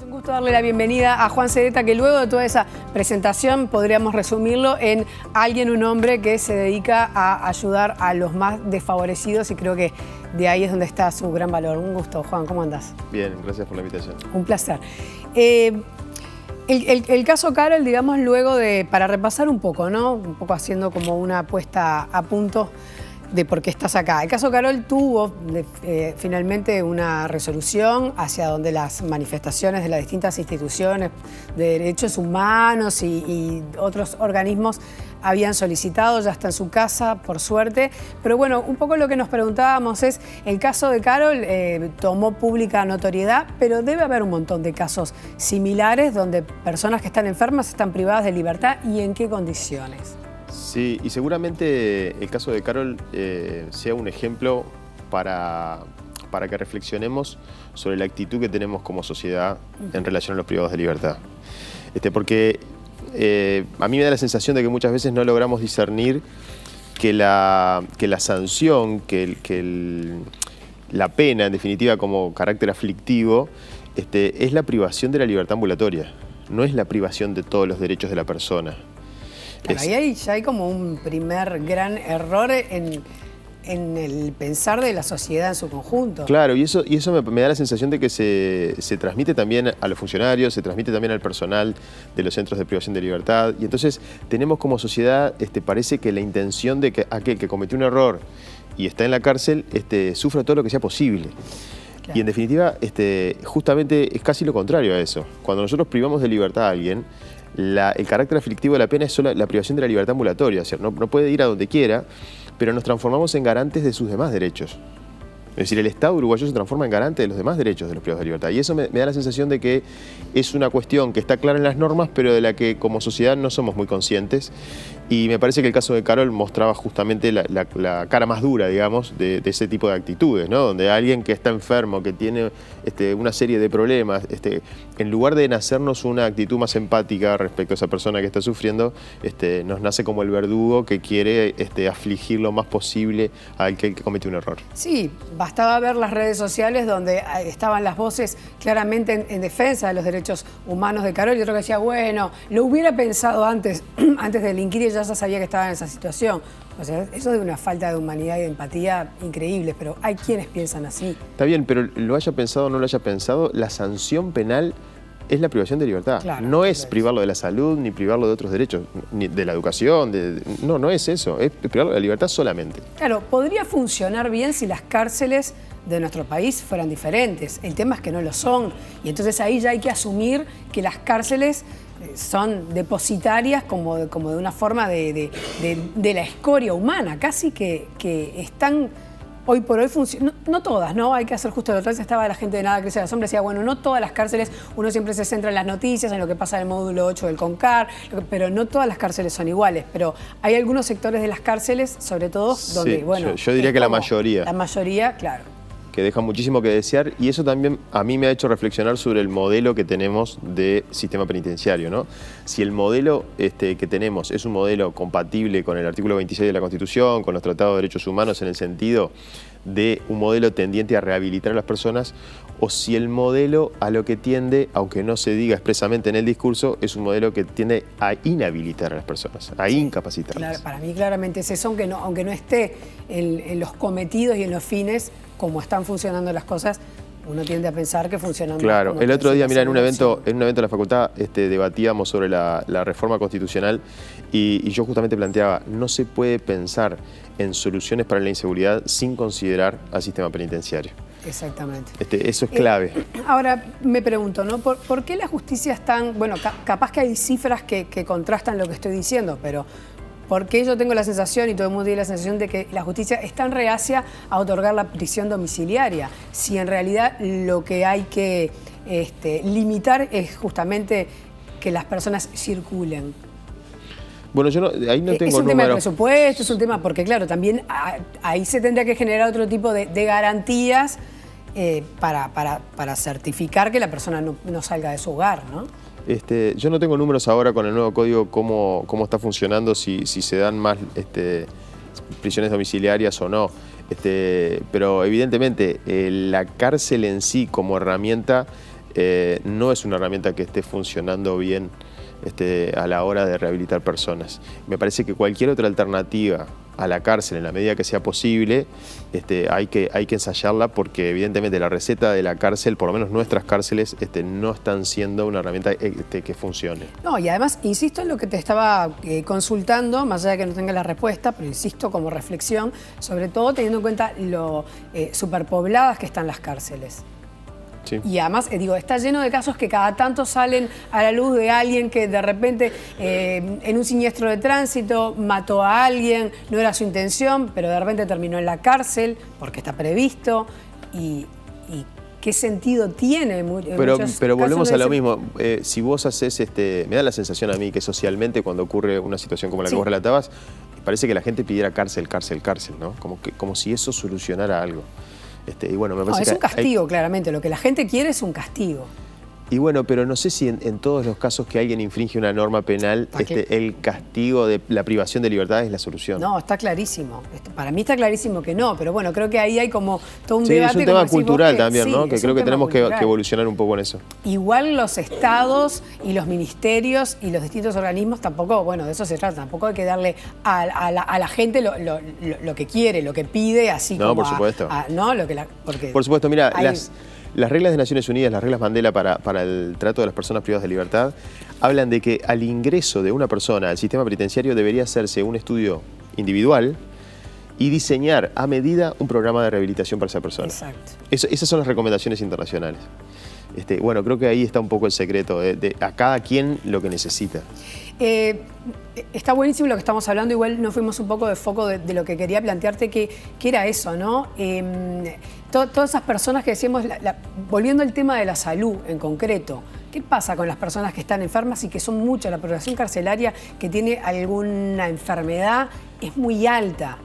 Un gusto darle la bienvenida a Juan Sedeta, que luego de toda esa presentación podríamos resumirlo en alguien, un hombre que se dedica a ayudar a los más desfavorecidos, y creo que de ahí es donde está su gran valor. Un gusto, Juan, ¿cómo andás? Bien, gracias por la invitación. Un placer. El caso Carol, digamos, luego de, para repasar un poco, ¿no? Un poco haciendo como una puesta a punto de por qué estás acá. El caso Carol tuvo finalmente una resolución hacia donde las manifestaciones de las distintas instituciones de derechos humanos y otros organismos habían solicitado, ya está en su casa, por suerte. Pero bueno, un poco lo que nos preguntábamos es, el caso de Carol tomó pública notoriedad, pero debe haber un montón de casos similares donde personas que están enfermas están privadas de libertad, ¿y en qué condiciones? Sí, y seguramente el caso de Carol sea un ejemplo para que reflexionemos sobre la actitud que tenemos como sociedad en relación a los privados de libertad. Porque a mí me da la sensación de que muchas veces no logramos discernir que la sanción, la pena, en definitiva, como carácter aflictivo, es la privación de la libertad ambulatoria, no es la privación de todos los derechos de la persona. Claro, ahí ya hay como un primer gran error en el pensar de la sociedad en su conjunto. Claro, y eso me da la sensación de que se transmite también a los funcionarios, se transmite también al personal de los centros de privación de libertad. Y entonces tenemos como sociedad, parece que la intención de que aquel que cometió un error y está en la cárcel, sufra todo lo que sea posible. Claro. Y en definitiva, justamente es casi lo contrario a eso. Cuando nosotros privamos de libertad a alguien, el carácter aflictivo de la pena es solo la privación de la libertad ambulatoria, o sea, no puede ir a donde quiera, pero nos transformamos en garantes de sus demás derechos. Es decir, el Estado uruguayo se transforma en garante de los demás derechos de los privados de libertad. Y eso me da la sensación de que es una cuestión que está clara en las normas, pero de la que como sociedad no somos muy conscientes. Y me parece que el caso de Carol mostraba justamente la cara más dura, digamos, de ese tipo de actitudes, ¿no? Donde alguien que está enfermo, que tiene una serie de problemas, en lugar de nacernos una actitud más empática respecto a esa persona que está sufriendo, nos nace como el verdugo que quiere afligir lo más posible a aquel que comete un error. Sí, bastaba ver las redes sociales donde estaban las voces claramente en defensa de los derechos humanos de Carol, y otro que decía, bueno, lo hubiera pensado antes de delinquir, y ya sabía que estaba en esa situación. O sea, eso es de una falta de humanidad y de empatía increíble, pero hay quienes piensan así. Está bien, pero lo haya pensado o no lo haya pensado, la sanción penal es la privación de libertad. Claro, no es privarlo de la salud, ni privarlo de otros derechos, ni de la educación. No es eso, es privarlo de la libertad solamente. Claro, podría funcionar bien si las cárceles de nuestro país fueran diferentes. El tema es que no lo son. Y entonces ahí ya hay que asumir que las cárceles son depositarias como de una forma de la escoria humana, casi que están hoy por hoy funcionando. No todas, ¿no? Hay que hacer justo lo otro. Estaba la gente de Nada Crece la Sombra, decía, bueno, no todas las cárceles, uno siempre se centra en las noticias, en lo que pasa en el módulo 8 del CONCAR, pero no todas las cárceles son iguales. Pero hay algunos sectores de las cárceles, sobre todo, donde, sí, bueno... Yo diría que la mayoría. La mayoría, claro. Que deja muchísimo que desear, y eso también a mí me ha hecho reflexionar sobre el modelo que tenemos de sistema penitenciario, ¿no? Si el modelo que tenemos es un modelo compatible con el artículo 26 de la Constitución, con los tratados de derechos humanos, en el sentido de un modelo tendiente a rehabilitar a las personas, o si el modelo a lo que tiende, aunque no se diga expresamente en el discurso, es un modelo que tiende a inhabilitar a las personas, a incapacitarlas. Claro, para mí claramente es eso, aunque no esté en los cometidos y en los fines, como están funcionando las cosas, uno tiende a pensar que funcionan. Claro, el otro día, mira, en un evento de la facultad debatíamos sobre la reforma constitucional y yo justamente planteaba, no se puede pensar en soluciones para la inseguridad sin considerar al sistema penitenciario. Exactamente. Eso es clave. Ahora, me pregunto, ¿no? ¿Por qué la justicia es tan... Bueno, capaz que hay cifras que contrastan lo que estoy diciendo, pero... ¿por qué yo tengo la sensación, y todo el mundo tiene la sensación, de que la justicia es tan reacia a otorgar la prisión domiciliaria? Si en realidad lo que hay que limitar es justamente que las personas circulen. Bueno, yo ahí no tengo es un tema de números. Presupuesto, es un tema, porque claro, también ahí se tendría que generar otro tipo de garantías para certificar que la persona no salga de su hogar, ¿no? Yo no tengo números ahora con el nuevo código cómo está funcionando, si se dan más prisiones domiciliarias o no. Pero evidentemente la cárcel en sí como herramienta no es una herramienta que esté funcionando bien a la hora de rehabilitar personas. Me parece que cualquier otra alternativa a la cárcel, en la medida que sea posible, hay que ensayarla, porque evidentemente la receta de la cárcel, por lo menos nuestras cárceles, no están siendo una herramienta que funcione. No, y además, insisto en lo que te estaba consultando, más allá de que no tenga la respuesta, pero insisto como reflexión, sobre todo teniendo en cuenta lo superpobladas que están las cárceles. Sí. Y además, digo, está lleno de casos que cada tanto salen a la luz de alguien que de repente en un siniestro de tránsito mató a alguien, no era su intención, pero de repente terminó en la cárcel porque está previsto. ¿Y qué sentido tiene? Pero volvemos a lo mismo. Si vos haces, me da la sensación a mí que socialmente, cuando ocurre una situación como la que vos relatabas, parece que la gente pidiera cárcel, ¿no? Como si eso solucionara algo. Y bueno, me parece es un castigo, claramente. Lo que la gente quiere es un castigo. Y bueno, pero no sé si en todos los casos que alguien infringe una norma penal, el castigo de la privación de libertad es la solución. No, está clarísimo. Para mí está clarísimo que no, pero bueno, creo que ahí hay como todo un debate. Es un tema cultural también, ¿no? Que creo que tenemos que evolucionar un poco en eso. Igual los estados y los ministerios y los distintos organismos tampoco, bueno, de eso se trata, tampoco hay que darle a la gente lo que quiere, lo que pide, así como por supuesto. Por supuesto, mira, las reglas de Naciones Unidas, las reglas Mandela para el trato de las personas privadas de libertad, hablan de que al ingreso de una persona al sistema penitenciario debería hacerse un estudio individual y diseñar a medida un programa de rehabilitación para esa persona. Exacto. Esas son las recomendaciones internacionales. Bueno, creo que ahí está un poco el secreto, de a cada quien lo que necesita. Está buenísimo lo que estamos hablando, igual nos fuimos un poco de foco de lo que quería plantearte, que era eso, ¿no? Todas esas personas que decíamos, volviendo al tema de la salud en concreto, ¿qué pasa con las personas que están enfermas y que son muchas? La población carcelaria que tiene alguna enfermedad es muy alta.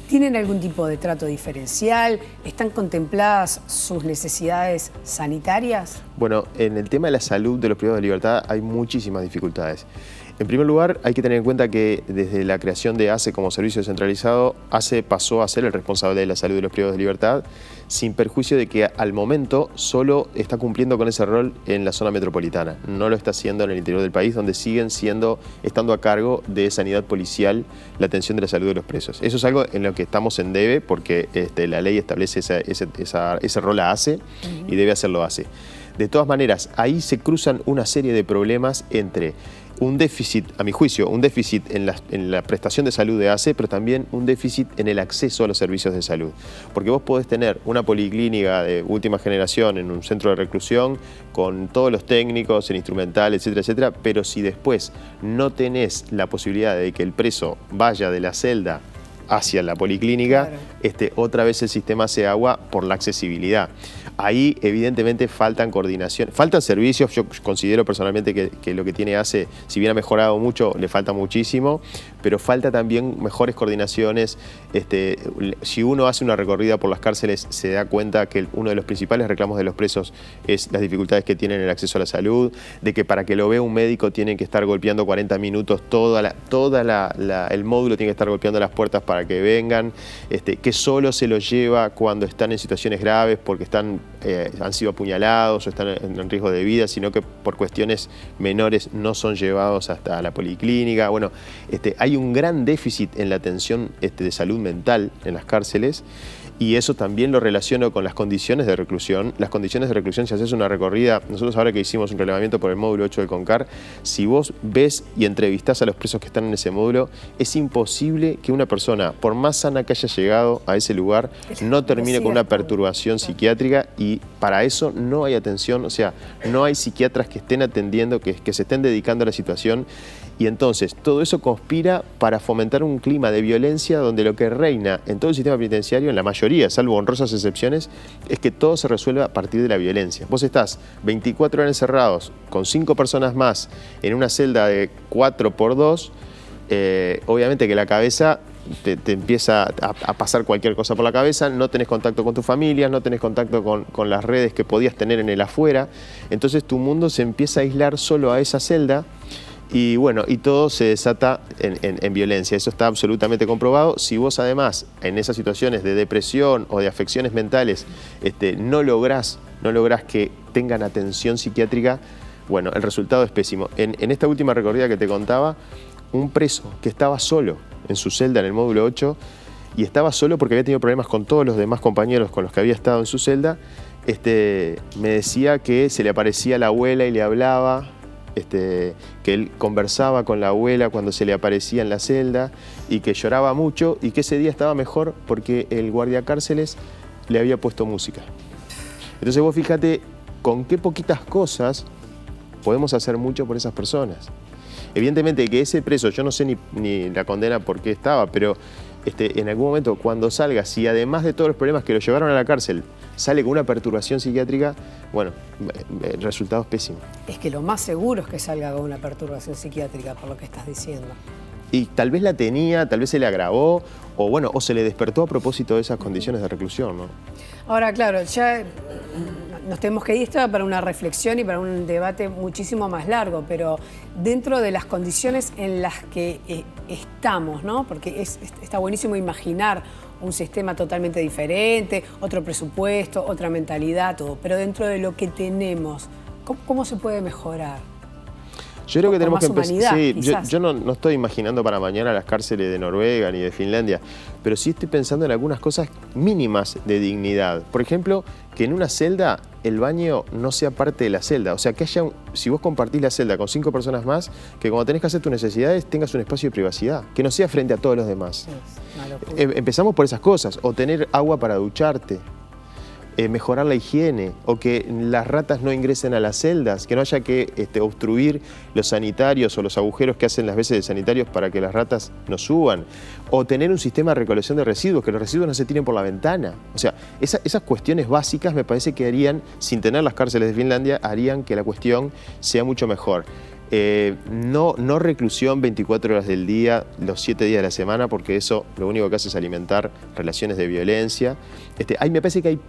¿Tienen algún tipo de trato diferencial? ¿Están contempladas sus necesidades sanitarias? Bueno, en el tema de la salud de los privados de libertad hay muchísimas dificultades. En primer lugar, hay que tener en cuenta que desde la creación de ACE como servicio descentralizado, ACE pasó a ser el responsable de la salud de los privados de libertad, sin perjuicio de que al momento solo está cumpliendo con ese rol en la zona metropolitana. No lo está haciendo en el interior del país, donde siguen estando a cargo de sanidad policial la atención de la salud de los presos. Eso es algo en lo que estamos en debe, porque la ley establece ese rol a ACE y debe hacerlo ACE. De todas maneras, ahí se cruzan una serie de problemas entre un déficit, a mi juicio, un déficit en la prestación de salud de ACE, pero también un déficit en el acceso a los servicios de salud. Porque vos podés tener una policlínica de última generación en un centro de reclusión con todos los técnicos, el instrumental, etcétera, etcétera, pero si después no tenés la posibilidad de que el preso vaya de la celda hacia la policlínica, claro, otra vez el sistema se agua por la accesibilidad. Ahí evidentemente faltan coordinación, faltan servicios. Yo considero personalmente que lo que tiene ACE, si bien ha mejorado mucho, le falta muchísimo, pero falta también mejores coordinaciones. Si uno hace una recorrida por las cárceles, se da cuenta que uno de los principales reclamos de los presos es las dificultades que tienen en el acceso a la salud, de que para que lo vea un médico tienen que estar golpeando 40 minutos, el módulo tiene que estar golpeando las puertas para que vengan, que solo se los lleva cuando están en situaciones graves porque han sido apuñalados o están en riesgo de vida, sino que por cuestiones menores no son llevados hasta la policlínica. Bueno, hay un gran déficit en la atención de salud mental en las cárceles, y eso también lo relaciono con las condiciones de reclusión. Las condiciones de reclusión, si haces una recorrida, nosotros ahora que hicimos un relevamiento por el módulo 8 del CONCAR, si vos ves y entrevistás a los presos que están en ese módulo, es imposible que una persona, por más sana que haya llegado a ese lugar, no termine con una perturbación psiquiátrica, y para eso no hay atención, o sea, no hay psiquiatras que estén atendiendo, que se estén dedicando a la situación. Y entonces todo eso conspira para fomentar un clima de violencia donde lo que reina en todo el sistema penitenciario, en la mayoría, salvo honrosas excepciones, es que todo se resuelve a partir de la violencia. Vos estás 24 horas encerrados con 5 personas más en una celda de 4x2, obviamente que la cabeza te empieza a pasar cualquier cosa por la cabeza, no tenés contacto con tu familia, no tenés contacto con las redes que podías tener en el afuera, entonces tu mundo se empieza a aislar solo a esa celda. Y bueno, y todo se desata en violencia. Eso está absolutamente comprobado. Si vos además en esas situaciones de depresión o de afecciones mentales no lográs no lográs que tengan atención psiquiátrica, bueno, el resultado es pésimo. En esta última recorrida que te contaba, un preso que estaba solo en su celda en el módulo 8, y estaba solo porque había tenido problemas con todos los demás compañeros con los que había estado en su celda, me decía que se le aparecía la abuela y le hablaba, que él conversaba con la abuela cuando se le aparecía en la celda y que lloraba mucho y que ese día estaba mejor porque el guardiacárceles le había puesto música. Entonces vos fíjate con qué poquitas cosas podemos hacer mucho por esas personas. Evidentemente que ese preso, yo no sé ni la condena por qué estaba, pero en algún momento cuando salga, si además de todos los problemas que lo llevaron a la cárcel, sale con una perturbación psiquiátrica, bueno, el resultado es pésimo. Es que lo más seguro es que salga con una perturbación psiquiátrica, por lo que estás diciendo. Y tal vez la tenía, tal vez se le agravó, o bueno, o se le despertó a propósito de esas condiciones de reclusión, ¿no? Ahora, claro, ya nos tenemos que ir para una reflexión y para un debate muchísimo más largo, pero dentro de las condiciones en las que estamos, ¿no? Porque está buenísimo imaginar un sistema totalmente diferente, otro presupuesto, otra mentalidad, todo, pero dentro de lo que tenemos, ¿cómo se puede mejorar? Yo creo que tenemos que empezar. Sí, quizás. yo no estoy imaginando para mañana las cárceles de Noruega ni de Finlandia, pero sí estoy pensando en algunas cosas mínimas de dignidad. Por ejemplo, que en una celda el baño no sea parte de la celda. O sea, que haya, si vos compartís la celda con 5 personas más, que cuando tenés que hacer tus necesidades tengas un espacio de privacidad, que no sea frente a todos los demás. Empezamos por esas cosas, o tener agua para ducharte. Mejorar la higiene, o que las ratas no ingresen a las celdas, que no haya que obstruir los sanitarios o los agujeros que hacen las veces de sanitarios para que las ratas no suban, o tener un sistema de recolección de residuos, que los residuos no se tiren por la ventana. O sea, esas cuestiones básicas me parece que harían, sin tener las cárceles de Finlandia, harían que la cuestión sea mucho mejor. No reclusión 24 horas del día, los 7 días de la semana, porque eso lo único que hace es alimentar relaciones de violencia. Me parece que hay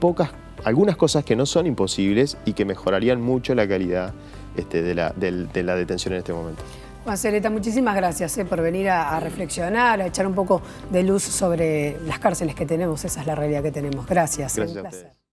algunas cosas que no son imposibles y que mejorarían mucho la calidad de la detención en este momento. Juan Zeleta, muchísimas gracias por venir a reflexionar, a echar un poco de luz sobre las cárceles que tenemos. Esa es la realidad que tenemos. Gracias. Gracias a ustedes.